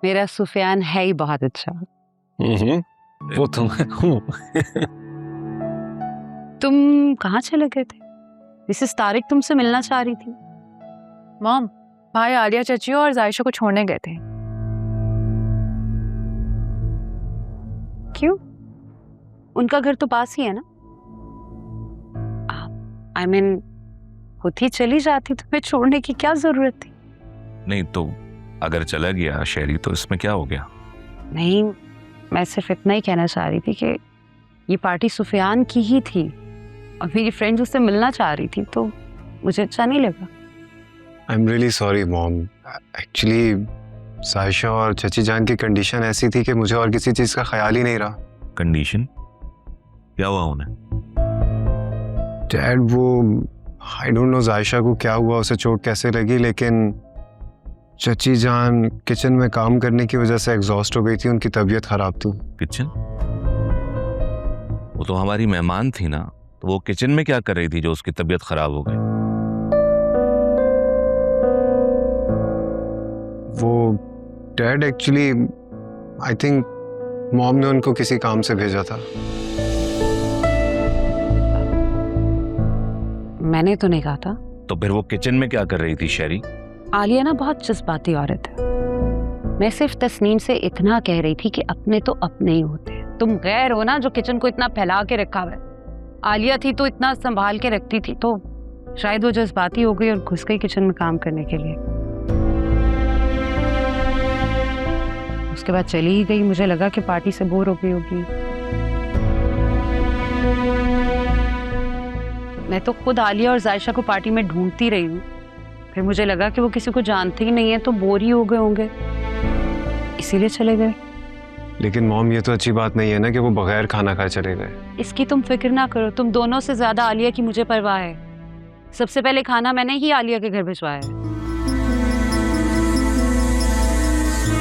मेरा सुफियान है ही बहुत अच्छा। वो तो मैं हूँ। तुम कहाँ चले गए थे? मिसेस तारिक तुमसे मिलना चाह रही थी। मॉम, भाई आलिया चाची और जायशा को छोड़ने गए थे। क्यों? उनका घर तो पास ही है ना। I mean, खुद ही चली जाती, तुम्हें छोड़ने की क्या जरूरत थी? नहीं तो अगर चला गया शहरी तो इसमें क्या हो गया? नहीं, मैं सिर्फ इतना ही कहना चाह रही थी कि ये पार्टी सुफियान की ही थी और मेरी फ्रेंड उससे मिलना चाह रही थी, तो मुझे अच्छा नहीं लगा। I'm really sorry mom. Actually Sayyeshaa और चची जान की कंडीशन ऐसी थी कि मुझे और किसी चीज का ख्याल ही नहीं रहा। कंडीशन क्या हुआ उन्हें? डैड वो आई डोंट नो जायशा को क्या हुआ, उसे चोट कैसे लगी, लेकिन चची जान किचन में काम करने की वजह से एग्जॉस्ट हो गई थी, उनकी तबीयत खराब थी। किचन? वो तो हमारी मेहमान थी ना, तो वो किचन में क्या कर रही थी जो उसकी तबीयत खराब हो गई? वो dad actually I think mom ने उनको किसी काम से भेजा था। मैंने तो नहीं कहा था। तो फिर वो किचन में क्या कर रही थी शहरी? आलिया ना बहुत जज्बाती औरत है। मैं सिर्फ तस्नीम से इतना कह रही थी कि अपने तो अपने ही होते हैं, तुम गैर हो ना जो किचन को इतना फैला के रखा हुआ है। आलिया थी तो इतना संभाल के रखती थी, तो शायद वो जज्बाती हो गई और घुस गई किचन में काम करने के लिए। उसके बाद चली ही गई, मुझे लगा कि पार्टी से बोर हो गई होगी। मैं तो खुद आलिया और जायशा को पार्टी में ढूंढती रही हूँ, फिर मुझे लगा कि वो किसी को जानते ही नहीं है तो बोर ही हो गए होंगे, इसीलिए चले गए। लेकिन मॉम ये तो अच्छी बात नहीं है ना कि वो बगैर खाना खाए चले गए। इसकी तुम फिक्र ना करो, तुम दोनों से ज्यादा आलिया की मुझे परवाह है। सबसे पहले खाना मैंने ही आलिया के घर भिजवाया है।